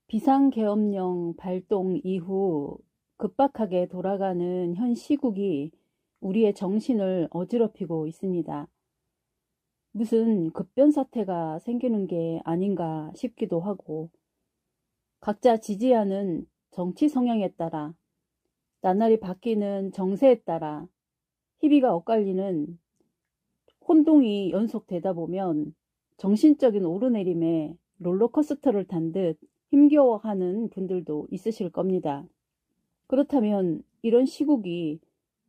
비상계엄령 발동 이후 급박하게 돌아가는 현 시국이 우리의 정신을 어지럽히고 있습니다. 무슨 급변 사태가 생기는 게 아닌가 싶기도 하고, 각자 지지하는 정치 성향에 따라, 나날이 바뀌는 정세에 따라 희비가 엇갈리는 혼동이 연속되다 보면 정신적인 오르내림에 롤러코스터를 탄 듯 힘겨워하는 분들도 있으실 겁니다. 그렇다면 이런 시국이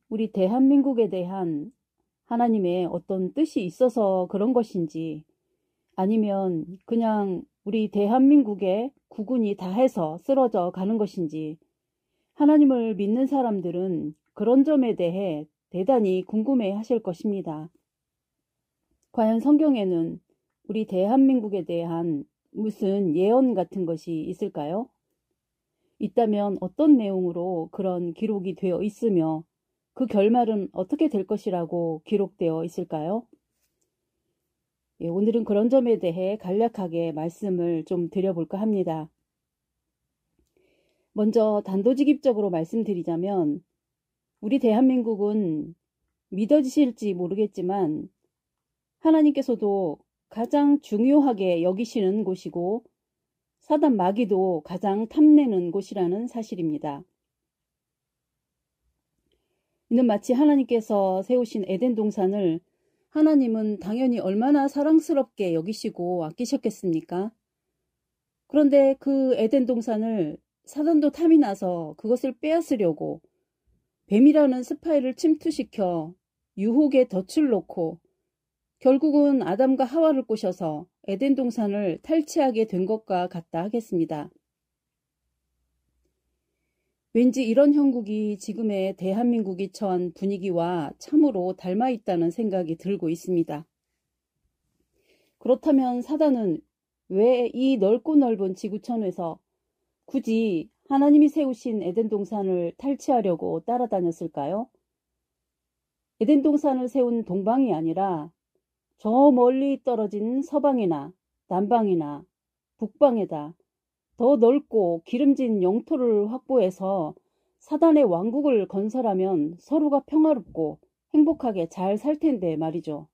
우리 대한민국에 대한 하나님의 어떤 뜻이 있어서 그런 것인지, 아니면 그냥 우리 대한민국의 국운이 다해서 쓰러져 가는 것인지, 하나님을 믿는 사람들은 그런 점에 대해 대단히 궁금해 하실 것입니다. 과연 성경에는 우리 대한민국에 대한 무슨 예언 같은 것이 있을까요? 있다면 어떤 내용으로 그런 기록이 되어 있으며 그 결말은 어떻게 될 것이라고 기록되어 있을까요? 오늘은 그런 점에 대해 간략하게 말씀을 좀 드려볼까 합니다. 먼저 단도직입적으로 말씀드리자면, 우리 대한민국은 믿어지실지 모르겠지만 하나님께서도 가장 중요하게 여기시는 곳이고 사단 마귀도 가장 탐내는 곳이라는 사실입니다. 이는 마치 하나님께서 세우신 에덴 동산을 하나님은 당연히 얼마나 사랑스럽게 여기시고 아끼셨겠습니까? 그런데 그 에덴 동산을 사단도 탐이 나서 그것을 빼앗으려고 뱀이라는 스파이를 침투시켜 유혹에 덫을 놓고 결국은 아담과 하와를 꼬셔서 에덴 동산을 탈취하게 된 것과 같다 하겠습니다. 왠지 이런 형국이 지금의 대한민국이 처한 분위기와 참으로 닮아 있다는 생각이 들고 있습니다. 그렇다면 사단은 왜 이 넓고 넓은 지구촌에서 굳이 하나님이 세우신 에덴 동산을 탈취하려고 따라다녔을까요? 에덴 동산을 세운 동방이 아니라 저 멀리 떨어진 서방이나 남방이나 북방에다 더 넓고 기름진 영토를 확보해서 사단의 왕국을 건설하면 서로가 평화롭고 행복하게 잘 살 텐데 말이죠.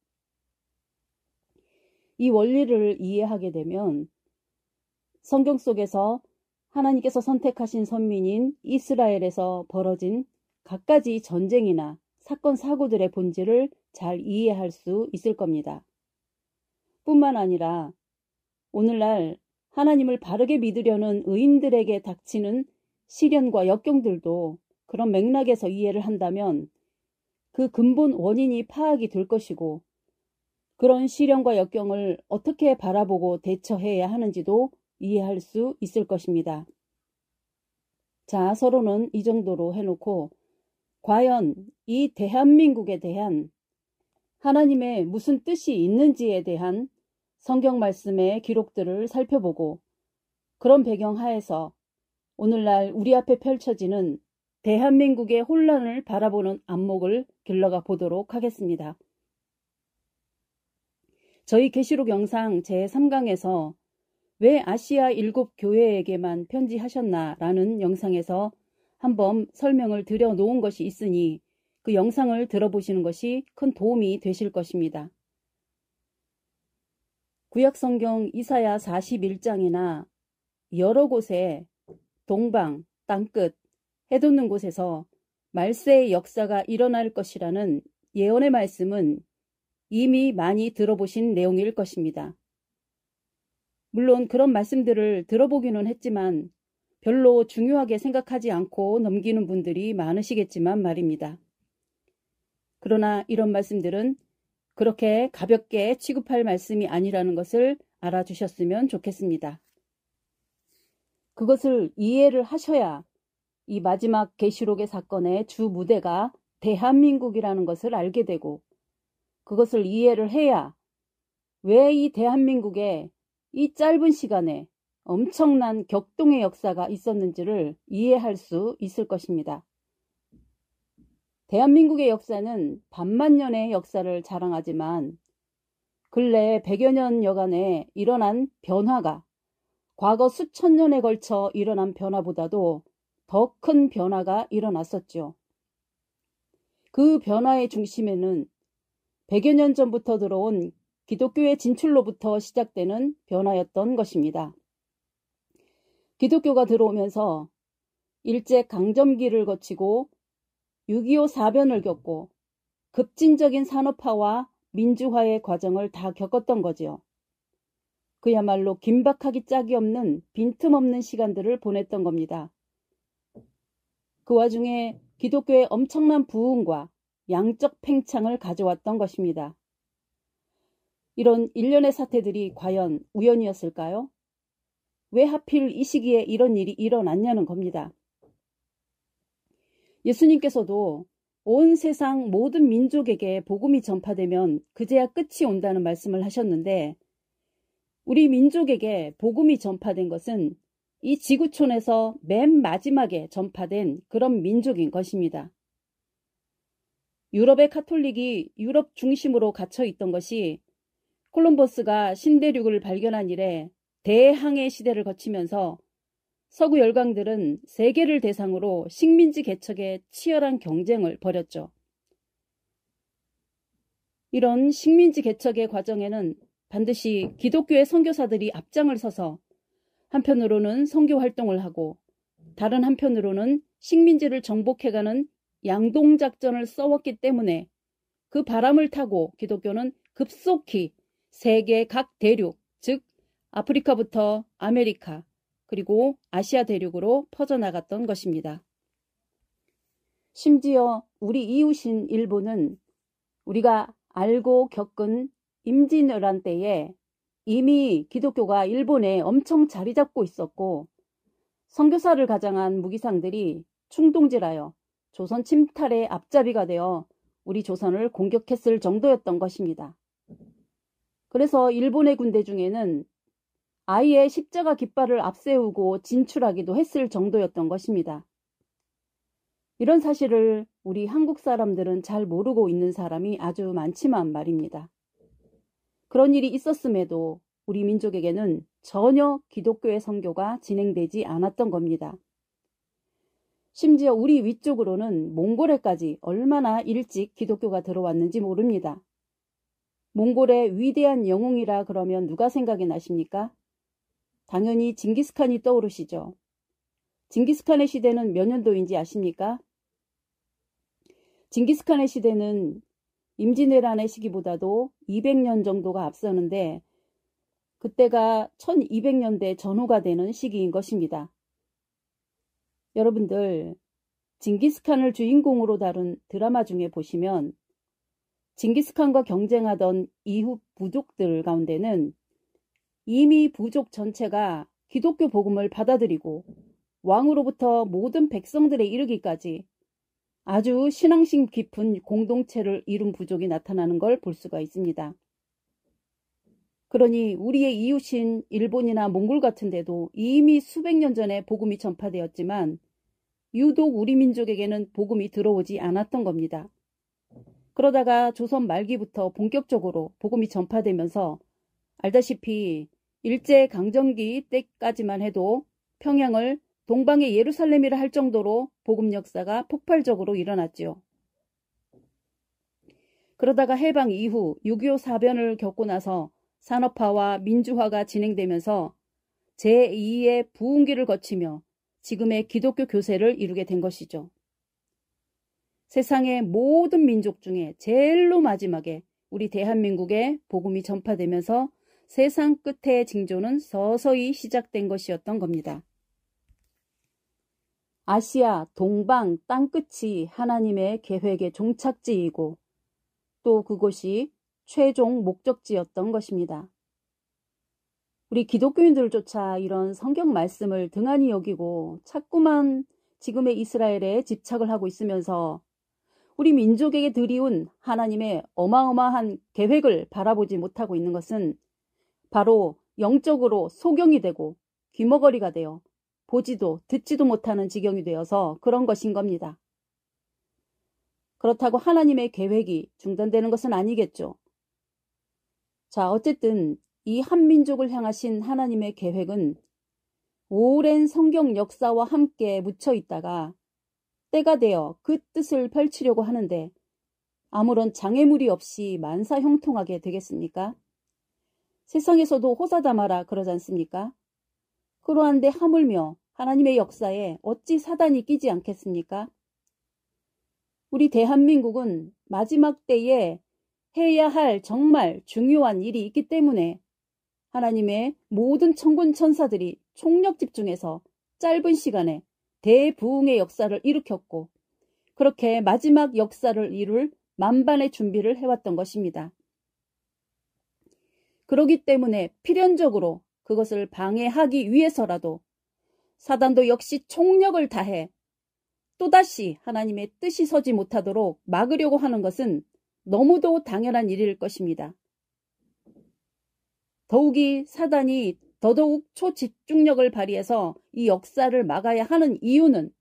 이 원리를 이해하게 되면 성경 속에서 하나님께서 선택하신 선민인 이스라엘에서 벌어진 갖가지 전쟁이나 사건 사고들의 본질을 잘 이해할 수 있을 겁니다. 뿐만 아니라 오늘날 하나님을 바르게 믿으려는 의인들에게 닥치는 시련과 역경들도 그런 맥락에서 이해를 한다면 그 근본 원인이 파악이 될 것이고, 그런 시련과 역경을 어떻게 바라보고 대처해야 하는지도 이해할 수 있을 것입니다. 자, 서로는 이 정도로 해놓고 과연 이 대한민국에 대한 하나님의 무슨 뜻이 있는지에 대한 성경 말씀의 기록들을 살펴보고, 그런 배경 하에서 오늘날 우리 앞에 펼쳐지는 대한민국의 혼란을 바라보는 안목을 길러가 보도록 하겠습니다. 저희 계시록 영상 제3강에서 왜 아시아 7교회에게만 편지하셨나라는 영상에서 한번 설명을 드려 놓은 것이 있으니 그 영상을 들어보시는 것이 큰 도움이 되실 것입니다. 구약성경 이사야 41장이나 여러 곳에 동방, 땅끝, 해돋는 곳에서 말세의 역사가 일어날 것이라는 예언의 말씀은 이미 많이 들어보신 내용일 것입니다. 물론 그런 말씀들을 들어보기는 했지만 별로 중요하게 생각하지 않고 넘기는 분들이 많으시겠지만 말입니다. 그러나 이런 말씀들은 그렇게 가볍게 취급할 말씀이 아니라는 것을 알아주셨으면 좋겠습니다. 그것을 이해를 하셔야 이 마지막 계시록의 사건의 주 무대가 대한민국이라는 것을 알게 되고, 그것을 이해를 해야 왜 이 대한민국에 이 짧은 시간에 엄청난 격동의 역사가 있었는지를 이해할 수 있을 것입니다. 대한민국의 역사는 반만년의 역사를 자랑하지만 근래 100여 년 여간에 일어난 변화가 과거 수천 년에 걸쳐 일어난 변화보다도 더 큰 변화가 일어났었죠. 그 변화의 중심에는 100여 년 전부터 들어온 기독교의 진출로부터 시작되는 변화였던 것입니다. 기독교가 들어오면서 일제강점기를 거치고 6.25 사변을 겪고 급진적인 산업화와 민주화의 과정을 다 겪었던 거지요. 그야말로 긴박하기 짝이 없는 빈틈없는 시간들을 보냈던 겁니다. 그 와중에 기독교의 엄청난 부흥과 양적 팽창을 가져왔던 것입니다. 이런 일련의 사태들이 과연 우연이었을까요? 왜 하필 이 시기에 이런 일이 일어났냐는 겁니다. 예수님께서도 온 세상 모든 민족에게 복음이 전파되면 그제야 끝이 온다는 말씀을 하셨는데, 우리 민족에게 복음이 전파된 것은 이 지구촌에서 맨 마지막에 전파된 그런 민족인 것입니다. 유럽의 카톨릭이 유럽 중심으로 갇혀 있던 것이 콜럼버스가 신대륙을 발견한 이래 대항해 시대를 거치면서 서구 열강들은 세계를 대상으로 식민지 개척에 치열한 경쟁을 벌였죠. 이런 식민지 개척의 과정에는 반드시 기독교의 선교사들이 앞장을 서서 한편으로는 선교 활동을 하고 다른 한편으로는 식민지를 정복해가는 양동작전을 써왔기 때문에 그 바람을 타고 기독교는 급속히 세계 각 대륙, 즉 아프리카부터 아메리카, 그리고 아시아 대륙으로 퍼져나갔던 것입니다. 심지어 우리 이웃인 일본은 우리가 알고 겪은 임진왜란 때에 이미 기독교가 일본에 엄청 자리 잡고 있었고, 선교사를 가장한 무기상들이 충동질하여 조선 침탈의 앞잡이가 되어 우리 조선을 공격했을 정도였던 것입니다. 그래서 일본의 군대 중에는 아예 십자가 깃발을 앞세우고 진출하기도 했을 정도였던 것입니다. 이런 사실을 우리 한국 사람들은 잘 모르고 있는 사람이 아주 많지만 말입니다. 그런 일이 있었음에도 우리 민족에게는 전혀 기독교의 선교가 진행되지 않았던 겁니다. 심지어 우리 위쪽으로는 몽골에까지 얼마나 일찍 기독교가 들어왔는지 모릅니다. 몽골의 위대한 영웅이라 그러면 누가 생각이 나십니까? 당연히 징기스칸이 떠오르시죠. 징기스칸의 시대는 몇 년도인지 아십니까? 징기스칸의 시대는 임진왜란의 시기보다도 200년 정도가 앞서는데, 그때가 1200년대 전후가 되는 시기인 것입니다. 여러분들, 징기스칸을 주인공으로 다룬 드라마 중에 보시면 징기스칸과 경쟁하던 이후 부족들 가운데는 이미 부족 전체가 기독교 복음을 받아들이고 왕으로부터 모든 백성들에 이르기까지 아주 신앙심 깊은 공동체를 이룬 부족이 나타나는 걸 볼 수가 있습니다. 그러니 우리의 이웃인 일본이나 몽골 같은 데도 이미 수백 년 전에 복음이 전파되었지만 유독 우리 민족에게는 복음이 들어오지 않았던 겁니다. 그러다가 조선 말기부터 본격적으로 복음이 전파되면서 알다시피 일제강점기 때까지만 해도 평양을 동방의 예루살렘이라 할 정도로 복음 역사가 폭발적으로 일어났지요. 그러다가 해방 이후 6.25 사변을 겪고 나서 산업화와 민주화가 진행되면서 제2의 부흥기를 거치며 지금의 기독교 교세를 이루게 된 것이죠. 세상의 모든 민족 중에 제일로 마지막에 우리 대한민국에 복음이 전파되면서 세상 끝의 징조는 서서히 시작된 것이었던 겁니다. 아시아, 동방, 땅끝이 하나님의 계획의 종착지이고 또 그곳이 최종 목적지였던 것입니다. 우리 기독교인들조차 이런 성경 말씀을 등한히 여기고 자꾸만 지금의 이스라엘에 집착을 하고 있으면서 우리 민족에게 드리운 하나님의 어마어마한 계획을 바라보지 못하고 있는 것은 바로 영적으로 소경이 되고 귀머거리가 되어 보지도 듣지도 못하는 지경이 되어서 그런 것인 겁니다. 그렇다고 하나님의 계획이 중단되는 것은 아니겠죠. 자, 어쨌든 이 한민족을 향하신 하나님의 계획은 오랜 성경 역사와 함께 묻혀 있다가 때가 되어 그 뜻을 펼치려고 하는데 아무런 장애물이 없이 만사형통하게 되겠습니까? 세상에서도 호사다마라 그러지 않습니까? 그러한데 하물며 하나님의 역사에 어찌 사단이 끼지 않겠습니까? 우리 대한민국은 마지막 때에 해야 할 정말 중요한 일이 있기 때문에 하나님의 모든 천군 천사들이 총력 집중해서 짧은 시간에 대부흥의 역사를 일으켰고 그렇게 마지막 역사를 이룰 만반의 준비를 해왔던 것입니다. 그렇기 때문에 필연적으로 그것을 방해하기 위해서라도 사단도 역시 총력을 다해 또다시 하나님의 뜻이 서지 못하도록 막으려고 하는 것은 너무도 당연한 일일 것입니다. 더욱이 사단이 더더욱 초집중력을 발휘해서 이 역사를 막아야 하는 이유는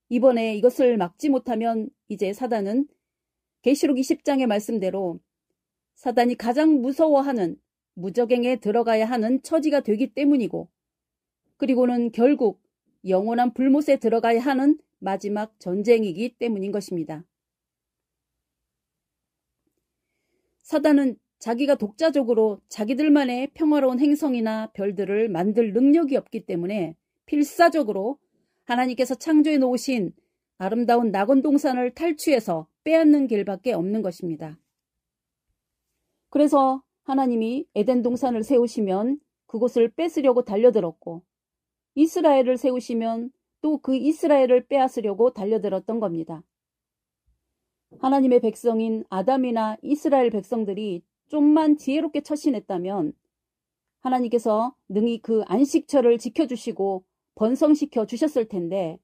이번에 이것을 막지 못하면 이제 사단은 계시록 20장의 말씀대로 사단이 가장 무서워하는 무저갱에 들어가야 하는 처지가 되기 때문이고 그리고는 결국 영원한 불못에 들어가야 하는 마지막 전쟁이기 때문인 것입니다. 사단은 자기가 독자적으로 자기들만의 평화로운 행성이나 별들을 만들 능력이 없기 때문에 필사적으로 하나님께서 창조해 놓으신 아름다운 낙원동산을 탈취해서 빼앗는 길밖에 없는 것입니다. 그래서 하나님이 에덴 동산을 세우시면 그곳을 뺏으려고 달려들었고 이스라엘을 세우시면 또 그 이스라엘을 빼앗으려고 달려들었던 겁니다. 하나님의 백성인 아담이나 이스라엘 백성들이 좀만 지혜롭게 처신했다면 하나님께서 능히 그 안식처를 지켜주시고 번성시켜 주셨을 텐데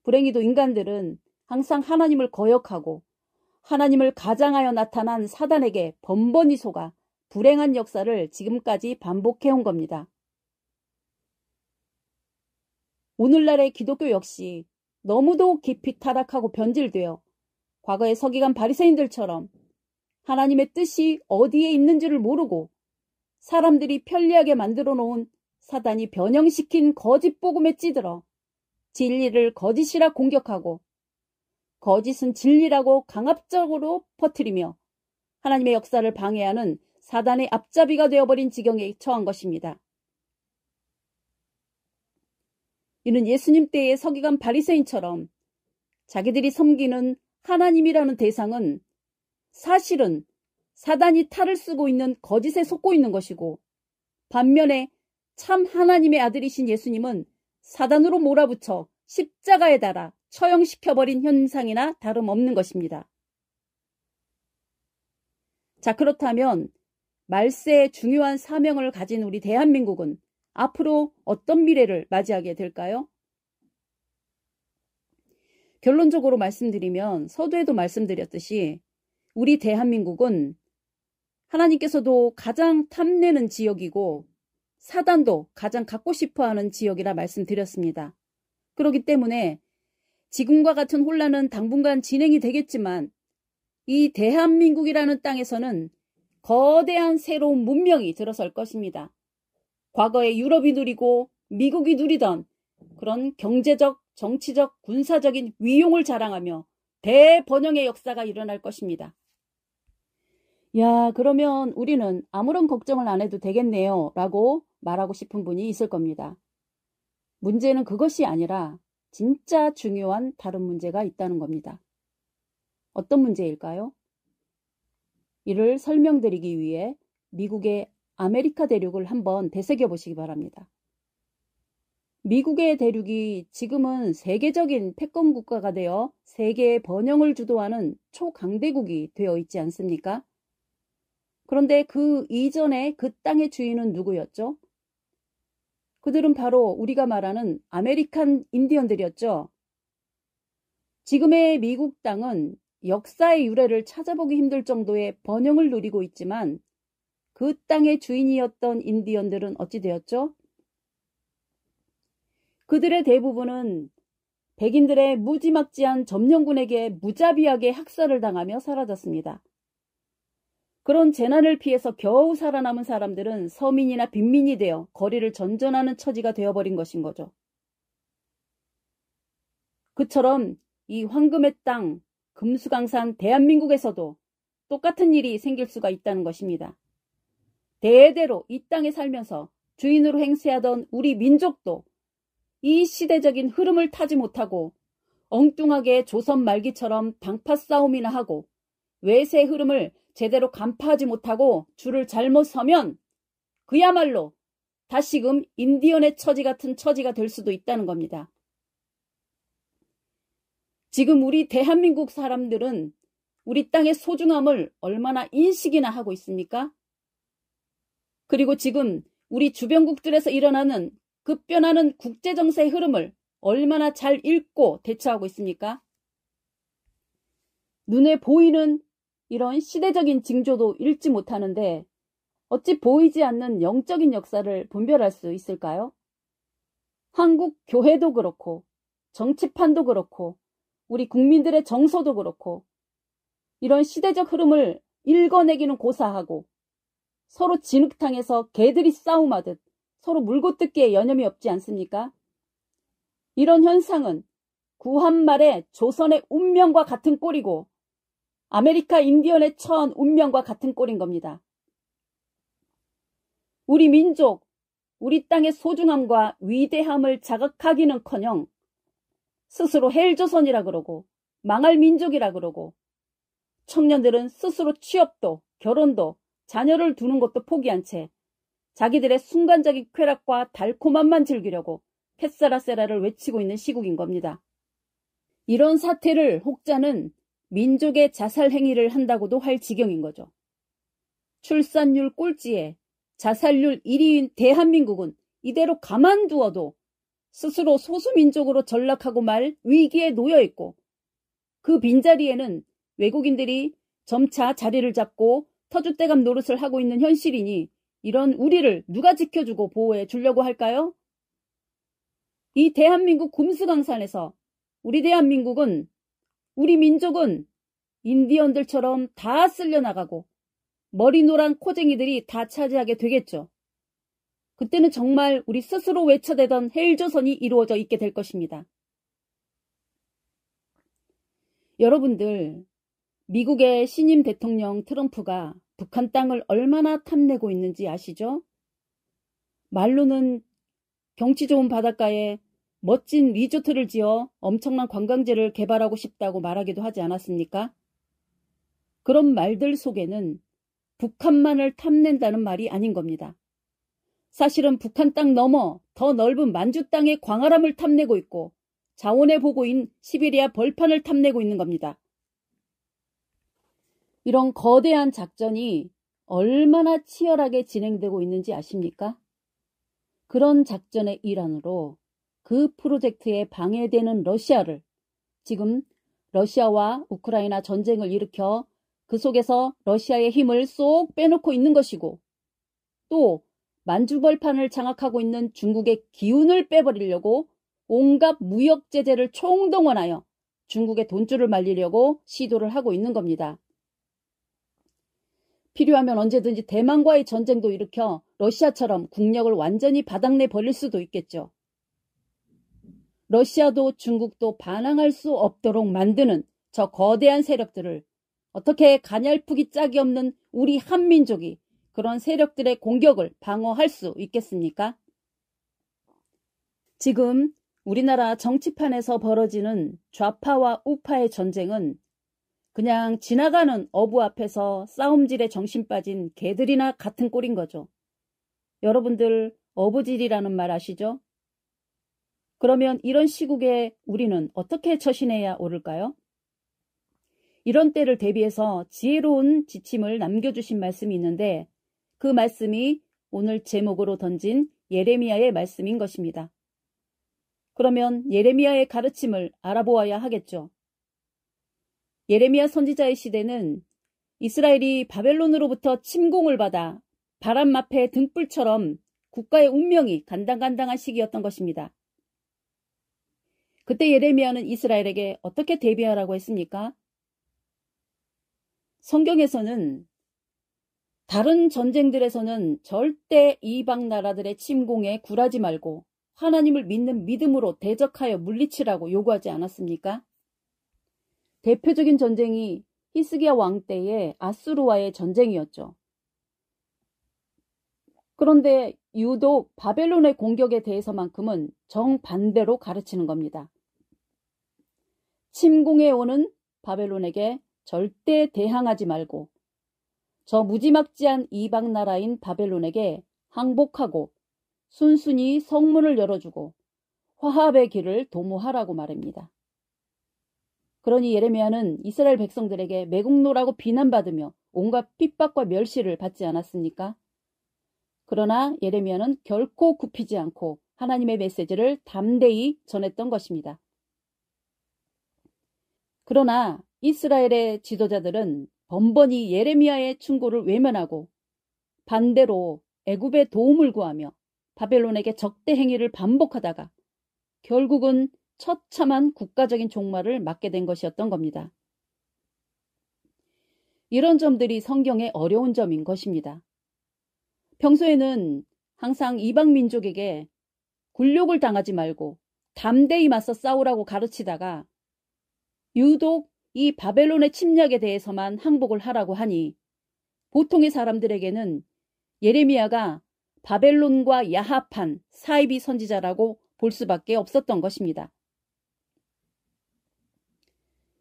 불행히도 인간들은 항상 하나님을 거역하고 하나님을 가장하여 나타난 사단에게 번번이 속아 불행한 역사를 지금까지 반복해온 겁니다. 오늘날의 기독교 역시 너무도 깊이 타락하고 변질되어 과거의 서기관 바리새인들처럼 하나님의 뜻이 어디에 있는지를 모르고 사람들이 편리하게 만들어 놓은 사단이 변형시킨 거짓 복음에 찌들어 진리를 거짓이라 공격하고 거짓은 진리라고 강압적으로 퍼뜨리며 하나님의 역사를 방해하는 사단의 앞잡이가 되어버린 지경에 처한 것입니다. 이는 예수님 때의 서기관 바리새인처럼 자기들이 섬기는 하나님이라는 대상은 사실은 사단이 탈을 쓰고 있는 거짓에 속고 있는 것이고 반면에 참 하나님의 아들이신 예수님은 사단으로 몰아붙여 십자가에 달아 처형시켜버린 현상이나 다름없는 것입니다. 자, 그렇다면 말세의 중요한 사명을 가진 우리 대한민국은 앞으로 어떤 미래를 맞이하게 될까요? 결론적으로 말씀드리면 서두에도 말씀드렸듯이 우리 대한민국은 하나님께서도 가장 탐내는 지역이고 사단도 가장 갖고 싶어하는 지역이라 말씀드렸습니다. 그렇기 때문에 지금과 같은 혼란은 당분간 진행이 되겠지만 이 대한민국이라는 땅에서는 거대한 새로운 문명이 들어설 것입니다. 과거에 유럽이 누리고 미국이 누리던 그런 경제적, 정치적, 군사적인 위용을 자랑하며 대번영의 역사가 일어날 것입니다. 야, 그러면 우리는 아무런 걱정을 안 해도 되겠네요 라고 말하고 싶은 분이 있을 겁니다. 문제는 그것이 아니라 진짜 중요한 다른 문제가 있다는 겁니다. 어떤 문제일까요? 이를 설명드리기 위해 미국의 아메리카 대륙을 한번 되새겨 보시기 바랍니다. 미국의 대륙이 지금은 세계적인 패권 국가가 되어 세계의 번영을 주도하는 초강대국이 되어 있지 않습니까? 그런데 그 이전에 그 땅의 주인은 누구였죠? 그들은 바로 우리가 말하는 아메리칸 인디언들이었죠. 지금의 미국 땅은 역사의 유래를 찾아보기 힘들 정도의 번영을 누리고 있지만 그 땅의 주인이었던 인디언들은 어찌 되었죠? 그들의 대부분은 백인들의 무지막지한 점령군에게 무자비하게 학살을 당하며 사라졌습니다. 그런 재난을 피해서 겨우 살아남은 사람들은 서민이나 빈민이 되어 거리를 전전하는 처지가 되어버린 것인 거죠. 그처럼 이 황금의 땅, 금수강산 대한민국에서도 똑같은 일이 생길 수가 있다는 것입니다. 대대로 이 땅에 살면서 주인으로 행세하던 우리 민족도 이 시대적인 흐름을 타지 못하고 엉뚱하게 조선 말기처럼 당파 싸움이나 하고 외세의 흐름을 제대로 간파하지 못하고 줄을 잘못 서면 그야말로 다시금 인디언의 처지 같은 처지가 될 수도 있다는 겁니다. 지금 우리 대한민국 사람들은 우리 땅의 소중함을 얼마나 인식이나 하고 있습니까? 그리고 지금 우리 주변국들에서 일어나는 급변하는 국제정세의 흐름을 얼마나 잘 읽고 대처하고 있습니까? 눈에 보이는 이런 시대적인 징조도 읽지 못하는데 어찌 보이지 않는 영적인 역사를 분별할 수 있을까요? 한국 교회도 그렇고 정치판도 그렇고 우리 국민들의 정서도 그렇고 이런 시대적 흐름을 읽어내기는 고사하고 서로 진흙탕에서 개들이 싸움하듯 서로 물고 뜯기에 여념이 없지 않습니까? 이런 현상은 구한말의 조선의 운명과 같은 꼴이고 아메리카 인디언에 처한 운명과 같은 꼴인 겁니다. 우리 민족, 우리 땅의 소중함과 위대함을 자각하기는커녕 스스로 헬조선이라 그러고 망할 민족이라 그러고 청년들은 스스로 취업도 결혼도 자녀를 두는 것도 포기한 채 자기들의 순간적인 쾌락과 달콤함만 즐기려고 켓사라세라를 외치고 있는 시국인 겁니다. 이런 사태를 혹자는 민족의 자살 행위를 한다고도 할 지경인 거죠. 출산율 꼴찌에 자살률 1위인 대한민국은 이대로 가만두어도 스스로 소수민족으로 전락하고 말 위기에 놓여 있고 그 빈자리에는 외국인들이 점차 자리를 잡고 터줏대감 노릇을 하고 있는 현실이니 이런 우리를 누가 지켜주고 보호해 주려고 할까요? 이 대한민국 금수강산에서 우리 대한민국은 우리 민족은 인디언들처럼 다 쓸려나가고 머리 노란 코쟁이들이 다 차지하게 되겠죠. 그때는 정말 우리 스스로 외쳐대던 헬조선이 이루어져 있게 될 것입니다. 여러분들, 미국의 신임 대통령 트럼프가 북한 땅을 얼마나 탐내고 있는지 아시죠? 말로는 경치 좋은 바닷가에 멋진 리조트를 지어 엄청난 관광지를 개발하고 싶다고 말하기도 하지 않았습니까? 그런 말들 속에는 북한만을 탐낸다는 말이 아닌 겁니다. 사실은 북한 땅 넘어 더 넓은 만주 땅의 광활함을 탐내고 있고 자원의 보고인 시베리아 벌판을 탐내고 있는 겁니다. 이런 거대한 작전이 얼마나 치열하게 진행되고 있는지 아십니까? 그런 작전의 일환으로 그 프로젝트에 방해되는 러시아를 지금 러시아와 우크라이나 전쟁을 일으켜 그 속에서 러시아의 힘을 쏙 빼놓고 있는 것이고 또 만주벌판을 장악하고 있는 중국의 기운을 빼버리려고 온갖 무역 제재를 총동원하여 중국의 돈줄을 말리려고 시도를 하고 있는 겁니다. 필요하면 언제든지 대만과의 전쟁도 일으켜 러시아처럼 국력을 완전히 바닥내 버릴 수도 있겠죠. 러시아도 중국도 반항할 수 없도록 만드는 저 거대한 세력들을 어떻게 가냘프기 짝이 없는 우리 한민족이 그런 세력들의 공격을 방어할 수 있겠습니까? 지금 우리나라 정치판에서 벌어지는 좌파와 우파의 전쟁은 그냥 지나가는 어부 앞에서 싸움질에 정신 빠진 개들이나 같은 꼴인 거죠. 여러분들 어부질이라는 말 아시죠? 그러면 이런 시국에 우리는 어떻게 처신해야 옳을까요? 이런 때를 대비해서 지혜로운 지침을 남겨주신 말씀이 있는데 그 말씀이 오늘 제목으로 던진 예레미야의 말씀인 것입니다. 그러면 예레미야의 가르침을 알아보아야 하겠죠. 예레미야 선지자의 시대는 이스라엘이 바벨론으로부터 침공을 받아 바람 앞에 등불처럼 국가의 운명이 간당간당한 시기였던 것입니다. 그때 예레미야는 이스라엘에게 어떻게 대비하라고 했습니까? 성경에서는 다른 전쟁들에서는 절대 이방 나라들의 침공에 굴하지 말고 하나님을 믿는 믿음으로 대적하여 물리치라고 요구하지 않았습니까? 대표적인 전쟁이 히스기야 왕 때의 아수르와의 전쟁이었죠. 그런데 유독 바벨론의 공격에 대해서만큼은 정반대로 가르치는 겁니다. 침공해 오는 바벨론에게 절대 대항하지 말고 저 무지막지한 이방 나라인 바벨론에게 항복하고 순순히 성문을 열어주고 화합의 길을 도모하라고 말합니다. 그러니 예레미야는 이스라엘 백성들에게 매국노라고 비난받으며 온갖 핍박과 멸시를 받지 않았습니까? 그러나 예레미야는 결코 굽히지 않고 하나님의 메시지를 담대히 전했던 것입니다. 그러나 이스라엘의 지도자들은 번번이 예레미야의 충고를 외면하고 반대로 애굽의 도움을 구하며 바벨론에게 적대 행위를 반복하다가 결국은 처참한 국가적인 종말을 맞게 된 것이었던 겁니다. 이런 점들이 성경의 어려운 점인 것입니다. 평소에는 항상 이방 민족에게 굴욕을 당하지 말고 담대히 맞서 싸우라고 가르치다가 유독 이 바벨론의 침략에 대해서만 항복을 하라고 하니 보통의 사람들에게는 예레미야가 바벨론과 야합한 사이비 선지자라고 볼 수밖에 없었던 것입니다.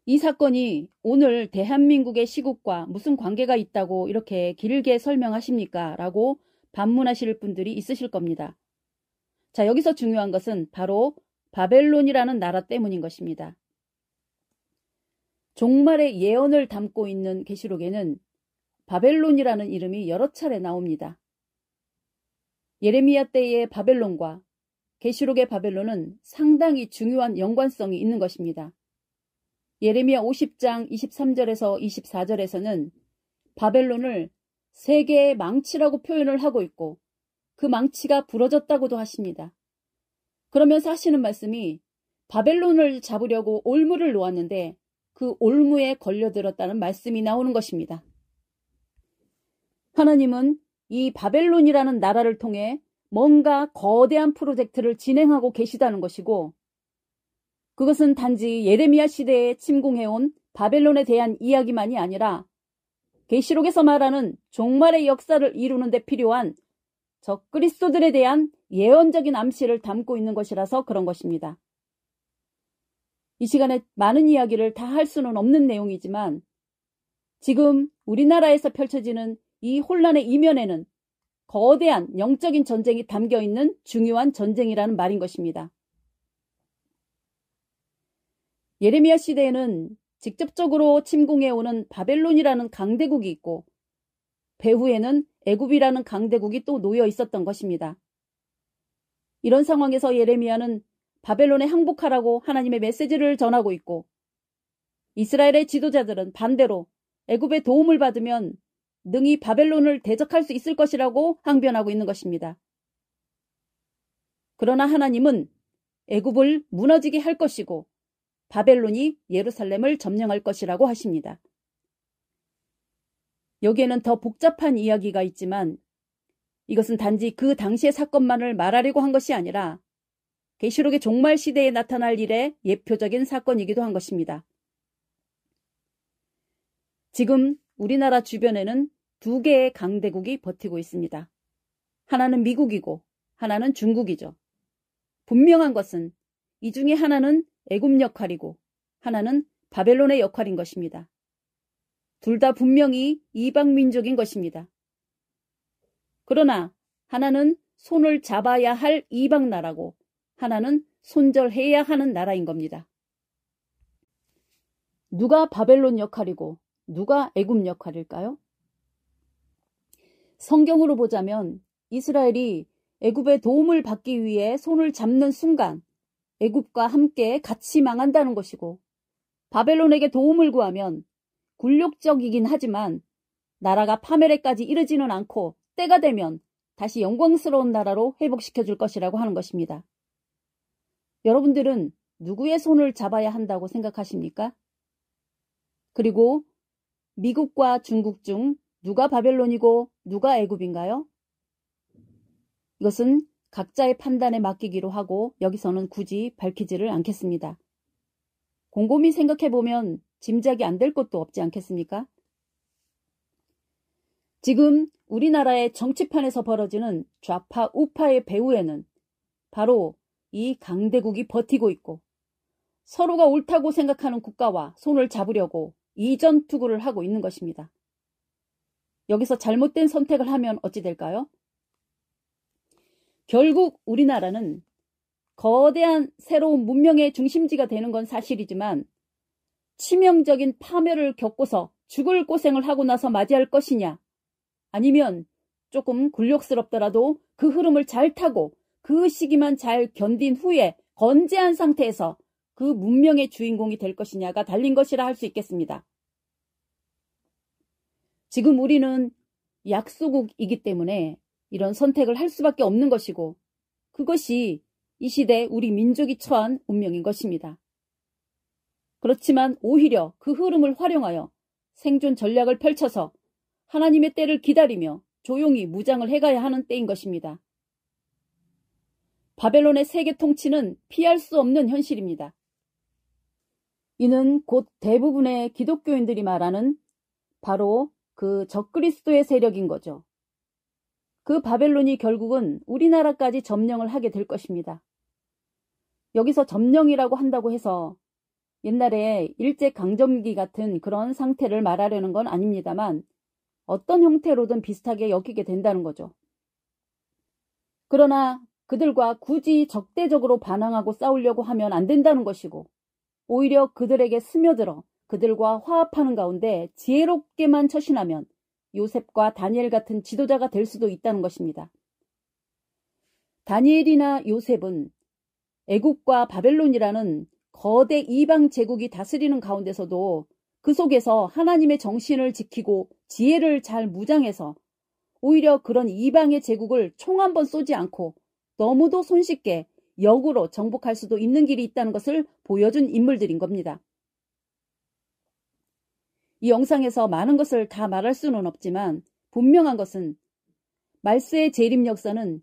이 사건이 오늘 대한민국의 시국과 무슨 관계가 있다고 이렇게 길게 설명하십니까? 라고 반문하실 분들이 있으실 겁니다. 자, 여기서 중요한 것은 바로 바벨론이라는 나라 때문인 것입니다. 종말의 예언을 담고 있는 계시록에는 바벨론이라는 이름이 여러 차례 나옵니다. 예레미야 때의 바벨론과 계시록의 바벨론은 상당히 중요한 연관성이 있는 것입니다. 예레미야 50장 23절에서 24절에서는 바벨론을 세계의 망치라고 표현을 하고 있고 그 망치가 부러졌다고도 하십니다. 그러면서 하시는 말씀이 바벨론을 잡으려고 올무를 놓았는데 그 올무에 걸려들었다는 말씀이 나오는 것입니다. 하나님은 이 바벨론이라는 나라를 통해 뭔가 거대한 프로젝트를 진행하고 계시다는 것이고 그것은 단지 예레미야 시대에 침공해온 바벨론에 대한 이야기만이 아니라 계시록에서 말하는 종말의 역사를 이루는 데 필요한 적그리스도들에 대한 예언적인 암시를 담고 있는 것이라서 그런 것입니다. 이 시간에 많은 이야기를 다 할 수는 없는 내용이지만 지금 우리나라에서 펼쳐지는 이 혼란의 이면에는 거대한 영적인 전쟁이 담겨 있는 중요한 전쟁이라는 말인 것입니다. 예레미야 시대에는 직접적으로 침공해오는 바벨론이라는 강대국이 있고 배후에는 애굽이라는 강대국이 또 놓여 있었던 것입니다. 이런 상황에서 예레미야는 바벨론에 항복하라고 하나님의 메시지를 전하고 있고 이스라엘의 지도자들은 반대로 애굽의 도움을 받으면 능히 바벨론을 대적할 수 있을 것이라고 항변하고 있는 것입니다. 그러나 하나님은 애굽을 무너지게 할 것이고 바벨론이 예루살렘을 점령할 것이라고 하십니다. 여기에는 더 복잡한 이야기가 있지만 이것은 단지 그 당시의 사건만을 말하려고 한 것이 아니라 계시록의 종말 시대에 나타날 일의 예표적인 사건이기도 한 것입니다. 지금 우리나라 주변에는 두 개의 강대국이 버티고 있습니다. 하나는 미국이고 하나는 중국이죠. 분명한 것은 이 중에 하나는 애굽 역할이고 하나는 바벨론의 역할인 것입니다. 둘 다 분명히 이방 민족인 것입니다. 그러나 하나는 손을 잡아야 할 이방 나라고 하나는 손절해야 하는 나라인 겁니다. 누가 바벨론 역할이고 누가 애굽 역할일까요? 성경으로 보자면 이스라엘이 애굽의 도움을 받기 위해 손을 잡는 순간 애굽과 함께 같이 망한다는 것이고 바벨론에게 도움을 구하면 굴욕적이긴 하지만 나라가 파멸에까지 이르지는 않고 때가 되면 다시 영광스러운 나라로 회복시켜 줄 것이라고 하는 것입니다. 여러분들은 누구의 손을 잡아야 한다고 생각하십니까? 그리고 미국과 중국 중 누가 바벨론이고 누가 애굽인가요? 이것은 각자의 판단에 맡기기로 하고 여기서는 굳이 밝히지를 않겠습니다. 곰곰이 생각해보면 짐작이 안 될 것도 없지 않겠습니까? 지금 우리나라의 정치판에서 벌어지는 좌파 우파의 배후에는 바로 이 강대국이 버티고 있고 서로가 옳다고 생각하는 국가와 손을 잡으려고 이전 투구를 하고 있는 것입니다. 여기서 잘못된 선택을 하면 어찌 될까요? 결국 우리나라는 거대한 새로운 문명의 중심지가 되는 건 사실이지만 치명적인 파멸을 겪고서 죽을 고생을 하고 나서 맞이할 것이냐, 아니면 조금 굴욕스럽더라도 그 흐름을 잘 타고 그 시기만 잘 견딘 후에 건재한 상태에서 그 문명의 주인공이 될 것이냐가 달린 것이라 할 수 있겠습니다. 지금 우리는 약소국이기 때문에 이런 선택을 할 수밖에 없는 것이고 그것이 이 시대 우리 민족이 처한 운명인 것입니다. 그렇지만 오히려 그 흐름을 활용하여 생존 전략을 펼쳐서 하나님의 때를 기다리며 조용히 무장을 해가야 하는 때인 것입니다. 바벨론의 세계 통치는 피할 수 없는 현실입니다. 이는 곧 대부분의 기독교인들이 말하는 바로 그 적그리스도의 세력인 거죠. 그 바벨론이 결국은 우리나라까지 점령을 하게 될 것입니다. 여기서 점령이라고 한다고 해서 옛날에 일제강점기 같은 그런 상태를 말하려는 건 아닙니다만 어떤 형태로든 비슷하게 엮이게 된다는 거죠. 그러나 그들과 굳이 적대적으로 반항하고 싸우려고 하면 안 된다는 것이고 오히려 그들에게 스며들어 그들과 화합하는 가운데 지혜롭게만 처신하면 요셉과 다니엘 같은 지도자가 될 수도 있다는 것입니다. 다니엘이나 요셉은 애국과 바벨론이라는 거대 이방 제국이 다스리는 가운데서도 그 속에서 하나님의 정신을 지키고 지혜를 잘 무장해서 오히려 그런 이방의 제국을 총 한 번 쏘지 않고 너무도 손쉽게 역으로 정복할 수도 있는 길이 있다는 것을 보여준 인물들인 겁니다. 이 영상에서 많은 것을 다 말할 수는 없지만 분명한 것은 말세의 재림 역사는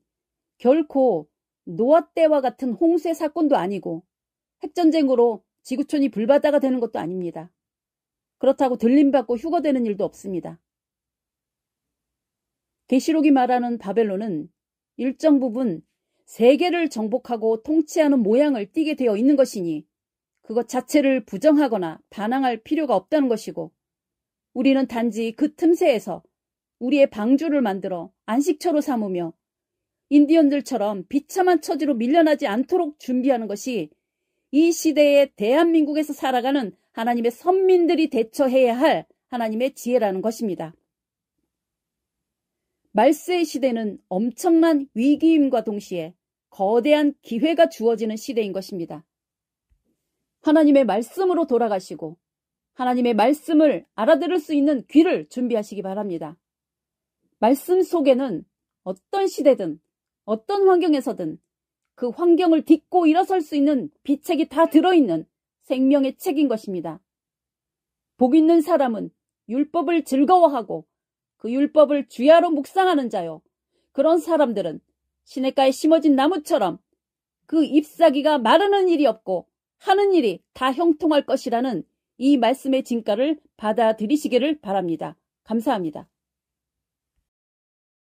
결코 노아 때와 같은 홍수의 사건도 아니고 핵전쟁으로 지구촌이 불바다가 되는 것도 아닙니다. 그렇다고 들림받고 휴거되는 일도 없습니다. 계시록이 말하는 바벨론은 일정 부분 세계를 정복하고 통치하는 모양을 띠게 되어 있는 것이니 그것 자체를 부정하거나 반항할 필요가 없다는 것이고 우리는 단지 그 틈새에서 우리의 방주를 만들어 안식처로 삼으며 인디언들처럼 비참한 처지로 밀려나지 않도록 준비하는 것이 이 시대에 대한민국에서 살아가는 하나님의 선민들이 대처해야 할 하나님의 지혜라는 것입니다. 말세의 시대는 엄청난 위기임과 동시에 거대한 기회가 주어지는 시대인 것입니다. 하나님의 말씀으로 돌아가시고 하나님의 말씀을 알아들을 수 있는 귀를 준비하시기 바랍니다. 말씀 속에는 어떤 시대든 어떤 환경에서든 그 환경을 딛고 일어설 수 있는 비책이 다 들어있는 생명의 책인 것입니다. 복 있는 사람은 율법을 즐거워하고 그 율법을 주야로 묵상하는 자요. 그런 사람들은 시냇가에 심어진 나무처럼 그 잎사귀가 마르는 일이 없고 하는 일이 다 형통할 것이라는 이 말씀의 진가를 받아들이시기를 바랍니다. 감사합니다.